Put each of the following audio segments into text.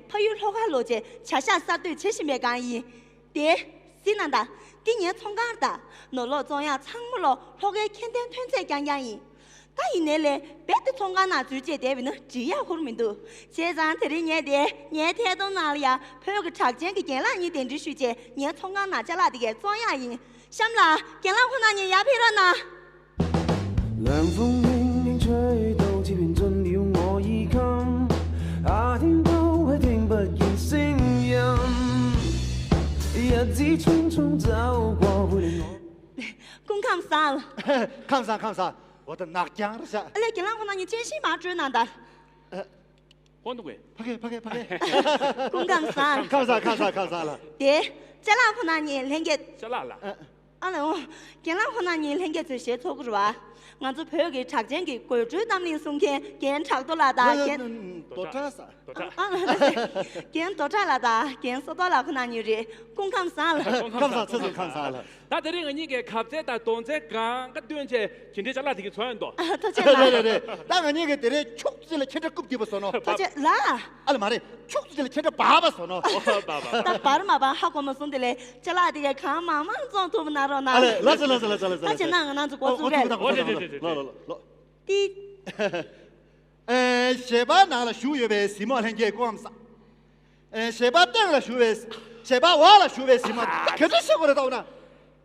他有老个逻辑，恰下杀对确实没干意。爹，是难的，今年从干的，诺罗中央参谋了，老个肯定团结干干意。但一年来，别的从干那最接单位呢，只要后面多。现在这里年的年天到哪里呀？朋友个常见个简单一点的时间，年从干那家来的个中央人，想不啦？简单困难人也配了呢。凉風輕輕吹到，似緣盡了我衣襟。夏天都係聽不見聲音，日子匆匆走過，會令我。公看啥了？看啥？我的拿奖了噻。来，简单困难人真心蛮准难的。黄东贵，拍开。公看啥？看啥了？爹，简单困难人连个。小辣辣。阿龙，简单困难人连个最先错过是吧？俺这朋友给常见给贵州当年送钱，给差不多了的，给多差啥？给多差了的，给收到了困难人的，公看啥了？看啥了？那这里个你给卡在打东在刚个端着，今天咱俩这个穿多。他这啦。对，那个你给这里穷起来，欠着够地不说呢？他这啦。阿拉妈的，穷起来欠着爸爸说呢？爸。但爸儿嘛吧，好我们送的嘞，这啦的个看妈妈总都不拿着呢。来，他现在俺这过主嘞。对。先把拿了学员什么人家光啥？先把等了学员，先把忘了学员什么？肯定是我的到呢。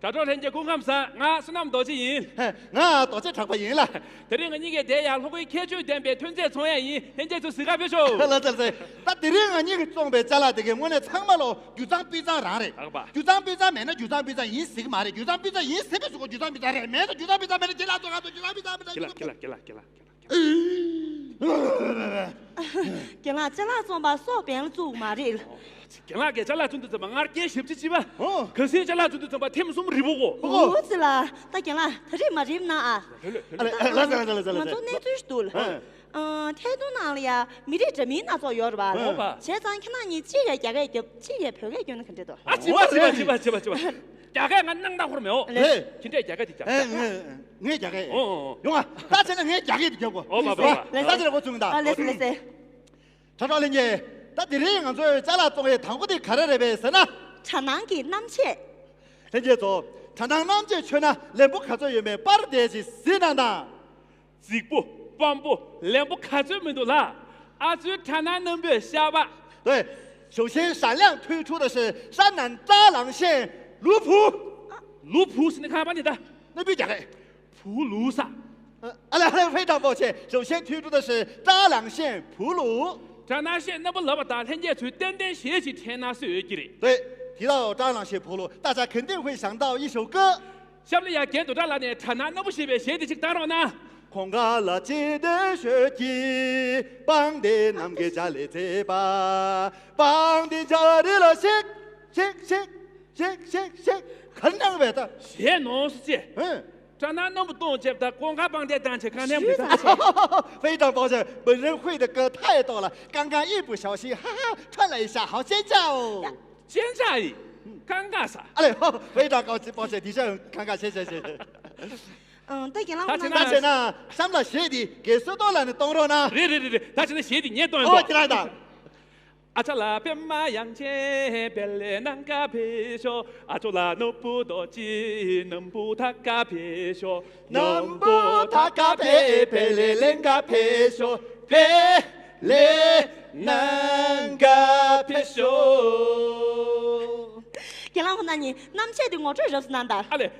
这种人家公干啥？俺是那么多钱。俺多少场不赢了。这里个你给这样，如果开酒店别囤在创业营，人家就谁个别说。那这里个你个装备咋了？这个我那厂嘛咯，就当比赛让的。就当比赛买的，就当比赛赢谁个买的，就当比赛赢谁个说就当比赛的，买的就当比赛买的，进来做就当比赛买的。给了。给了，这啦总把少变了做嘛的了。给了，给这啦准的怎么俺给洗几吧？可是这啦准的怎么天不什么日不过？不是啦，他给了，他这嘛这那啊。来。我做那最多了。态度哪里呀？没得证明那做药是吧？现在看到你几个票个就能看得到。啊，几把。价格俺能打活没有？今天价格的价。俺价格。用啊，打起来俺价格的结果。爸。打起来我中的。来。查找人家，到底里俺做咱俩作为堂屋的开了那边是呢？长南给南切。人家说长南南界去呢，人不开做有没把的是谁难的？这不。帮不，两不看这么多了，就长南能别下吧？对，首先闪亮推出的是山南扎朗县卢普。卢普是你看吧你的？那边讲的。普鲁萨。非常抱歉，首先推出的是扎朗县普鲁。扎朗县那不老不大，人家去单写起天南水的。对，提到扎朗县普鲁，大家肯定会想到一首歌。晓得呀，见到这了呢，长南那不写的去打了呢？空嘎拉街的雪地，帮的南给家里在吧，帮的家里了行，肯定会的。写农是这，长南那不懂，接不得，光看帮的单车看两没得。非常抱歉，本人会的歌太多了，刚刚一不小心，串了一下，好尖叫哦！尖叫咦？尴尬啥？非常高兴，抱歉，弟兄，尴尬，谢谢。对给了。而且呢，上了鞋底给收到了，你懂了呢？对，他现在鞋底你也懂。进来的。这啦边马洋街，别来南嘎皮说，这啦弄不多鸡，弄不他嘎皮说，弄不他嘎皮，别来南嘎皮说，别来南嘎皮说。给了困难人，南切的我这就是难的。来。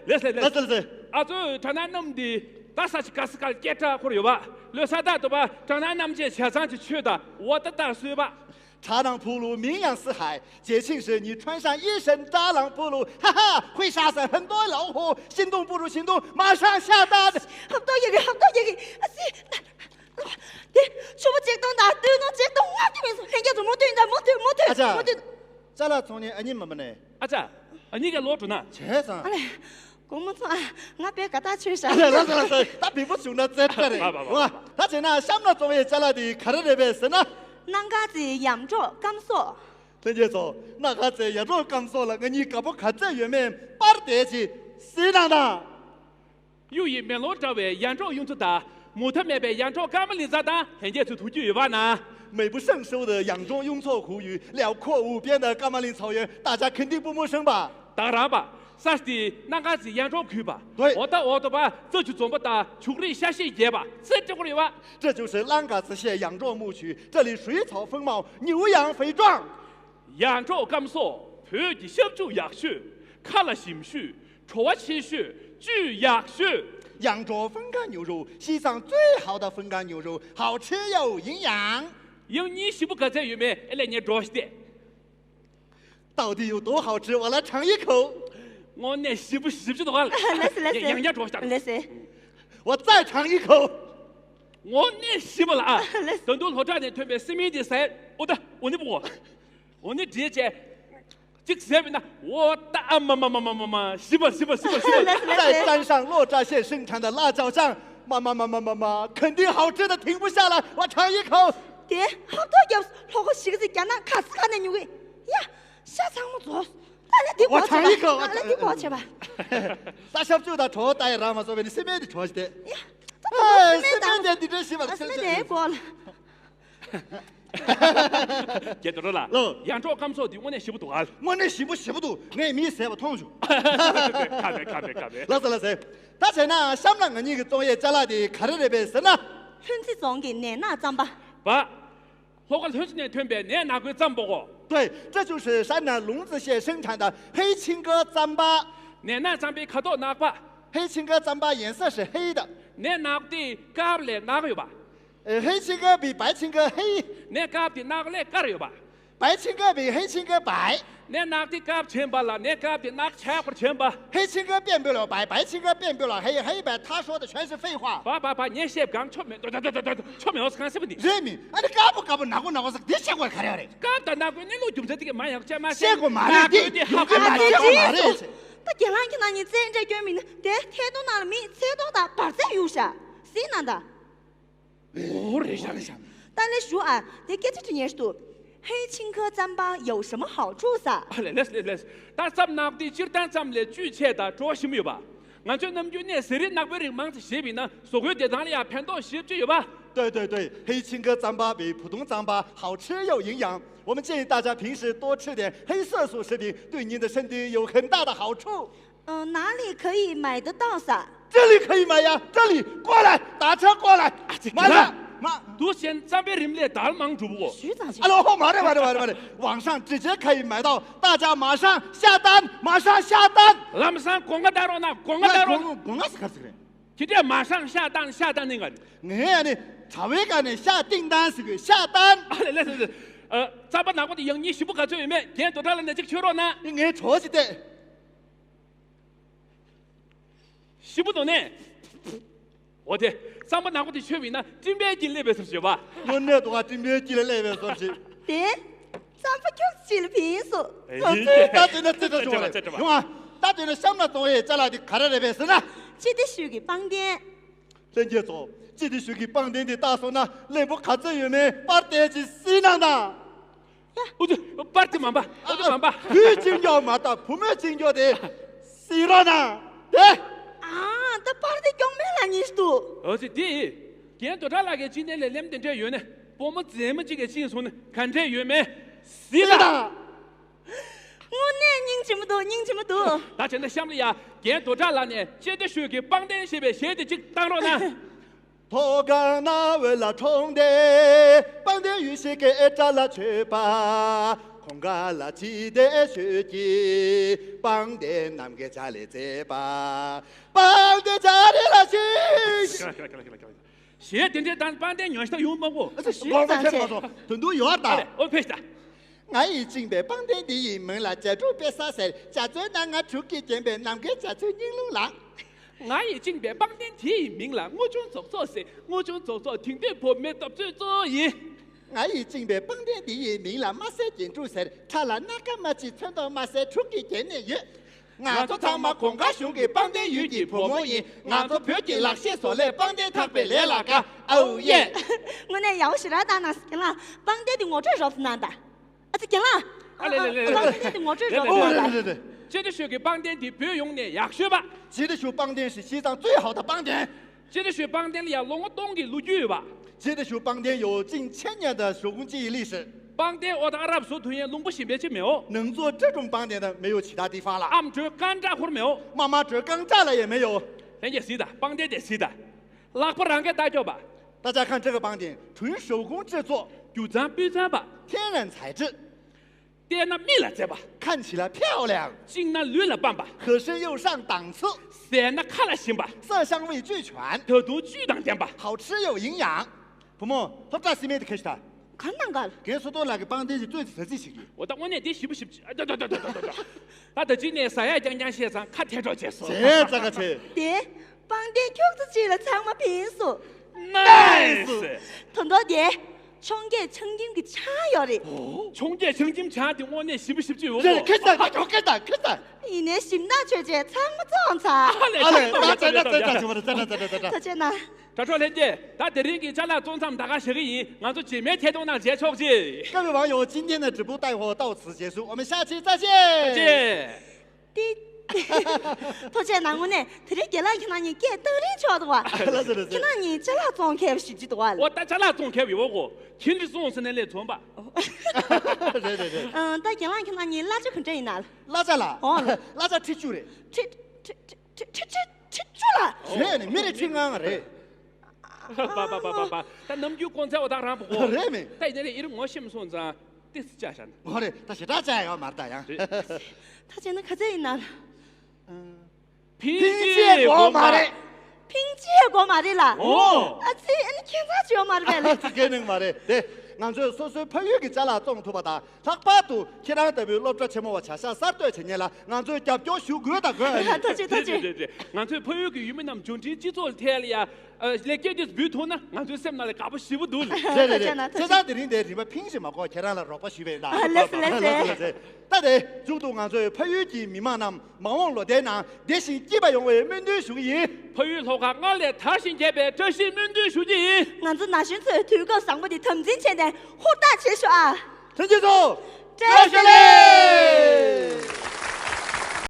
这长南弄的，打啥去干死干检查或者有吧？留啥大都吧？长南那么些车上去的，我的打水吧。扎朗普鲁名扬四海，节庆时你穿上一身扎朗普鲁，会杀死很多老虎。心动不如行动，马上下单。好多一个，说不激动的，对侬激动，我这边说，人家怎么对的，没对。咱俩从年你们呢？你给落住呢？车上。我们说，我别给他吹上。来，他并不穷的在这里。他现在想了作为咱俩的开了那边是呢？南家在扬州甘肃。人家说，那个在扬州甘肃了，你搞不看这远面把得起谁让的？有一面落这位扬州用处大，木头面被扬州干么里咋打？人家就突就一把呢。美不胜收的扬州雍措湖与辽阔无边的噶玛林草原，大家肯定不陌生吧？当然吧，啥的那个是扬州区吧？对我的吧，这就做不到处理下细节吧？这个里吧。这就是兰嘎子县扬州牧区，这里水草丰茂，牛羊肥壮。扬州甘肃，土地小猪养血，看了心血，戳气血，巨养血。扬州风干牛肉，西藏最好的风干牛肉，好吃又营养。有你媳妇搁在里面，来你着的。到底有多好吃？我来尝一口。我那媳妇的话，来是来是，人家着的。来是，我再尝一口。我那媳妇了啊来是，等到我这点特别生命的噻，我那不我那直接。这个上面呢，我的妈，媳妇，来是来再是。沾上洛扎县生产的辣椒酱，妈，肯定好吃的停不下来。我尝一口。爹，好多要老个洗个子干那卡斯卡那牛个，呀，下场我做，大家听我尝一口大家听我去吧。那小舅的戳打一让嘛，说明你身边的戳的。呀，哎，身边的你这媳妇，是没得过了。接到了喽，扬州甘肃的我那媳妇多啊。我那媳妇多，俺米塞不通去。看呗。老师，大家呢想不让你个作业加了的看到那边是呢？春节装给奶奶长吧。爸，我个20年特别，你哪个长不过？对，这就是山南龙子县生产的黑青哥糌粑。奶奶长比看到哪个？黑青哥糌粑颜色是黑的。你哪个的嘎不来哪个有吧？黑青哥比白青哥黑。你嘎的哪个来嘎有吧？白青哥比黑青哥白。你哪个的嘎钱吧了？你嘎的哪个钱或者钱吧？黑青哥变不了白，白青哥变不了黑，黑白他说的全是废话。爸，你写刚出名，对，出名我是看什么的？人民，你搞不哪个是你写过看了的？刚到哪个你弄用这个嘛样讲嘛？写过嘛的？的好嘛的？他点上去那你真在居民的，对，太多那了米，太多的把在有啥？谁拿的？我来想。但来说啊，得给这年数，黑青稞糌粑有什么好处噻？来，但咱们那的今儿咱们来聚餐的主要是没有吧？俺就那么就那谁的那个人忙着写饼呢？所谓的哪里啊，偏到写就有吧？对，黑青稞糌粑比普通糌粑好吃又营养。我们建议大家平时多吃点黑色素食品，对您的身体有很大的好处。哪里可以买得到噻？这里可以买呀，这里过来，打车过来，马上。都先咱别人来大忙主播。局长去。马的，网上直接可以买到，大家马上下单。咱们上广告单了呢，广告是干什么？今天马上下单那个。俺呢，朝外干的下订单是个下单。来，咱把那个的用你媳妇搁最里面，今天多少人在这个去了呢？俺错去的。媳妇多呢？我的，咱们那个的学位呢？准备进那边是吧？我那多准备进来那边说是。对，咱不就起了平数。打对了，这用啊！打对了，想不作业在哪里看到那边是呢？记得学给绑点。人家说，记得学给绑点的打算呢，那不看这有没把点去洗了呢？我就把这忙吧，已经要嘛的，不没经过的洗了呢？对。他把的讲没了你说。是第一，今天多少那个今天来2点这月呢？我们这么几个轻松呢，看这月没？是的。我呢，您这么多。那现在想不呀？今天多少了呢？现在学给绑定些呗，现在就当了呢。托干那为了冲的，绑定有些给扎了去吧。空干了记得学习，绑定南给家里这吧，绑定家里了去。现在当绑定原上有么我？这是我们听说，很多有打。我配的。俺已经被绑定的人们了，家住别啥事，家住那俺出去见面，南给家住人路了。俺已经被绑定提名了，我就做事，我就做听得破没到最作业。俺已经被绑定的人民了，马赛建筑师，查了那个马去穿到马赛出去见人约。俺做他妈公家兄弟绑定有的破模样，俺做票据那些说来绑定他别来那个，哦耶！我呢要是来打那是跟了，绑定的我这说是难的，这跟了。绑定的我这说是难的。对。这个学给绑定的不用的也学吧。这个学绑定是西藏最好的绑定。这个学绑定的要弄我懂的录语吧。接着说邦店有近1000年的手工技艺历史，邦店我的阿拉伯土人龙不西边去没有？能做这种邦店的没有其他地方了。俺们这干炸活没有？妈妈这刚炸了也没有。人家谁的？邦店的谁的？拉不让给大家吧？大家看这个邦店，纯手工制作，就咱比咱吧，天然材质，点那米了这吧，看起来漂亮，金那绿了半吧，可是又上档次，色那看了行吧，色香味俱全，头都巨当点吧。好吃有营养。父母，他这西面的开始的，看那个，给说到那个邦店是最实际性的。我到我年底喜不喜不喜？对，那到今年3月将先生看天照结束。这个车爹，邦店就是接了长么平数， ，nice。同多爹，穷给曾经给差要的，穷姐曾经强的我年喜不喜不就？这开始，开始。一年心大缺钱，长么正常。好嘞，那真的。他真的，他说人家，他得人给咱俩总长大家写个人，俺说见面天都能接触去。各位网友，今天的直播带货到此结束，我们下期再见。再见。爹，他真那我呢，他这给了看到你给兜里瞧的话，看到你这俩总开许几多了。我带咱俩总开为我过，听的总是能来冲吧。对。但给了看到你拉就很正一拿了，拉着了，哦，拉着踢球的，吃住了。是的，没得听俺的。爸，但能就光在我当然不过。对没？但那里一路我心说着，这是家乡的。我的，但是大家要买大洋。他真的可正一拿了，凭借我买的。凭借过买的了。哦。啊，这你看啥就要买的呗了。这个能买的，对。俺这说朋友给咱俩中途把他，他把都其他代表老早前么我吃下3多钱了，俺这叫修改的个。对，俺这朋友给原本那么中间几座天里呀，来给的比头呢，俺这什么那里搞不西不多了。对，这咱的人在里面凭什么搞其他了老不西边的？来。但是就到俺这朋友的密码呢，忙网络电脑，电信几百用为面对收益。朋友说话，俺来他心这边，这是面对书记。俺这拿薪水投稿上我的通知钱的，好大钱说啊！陈教授，这是嘞。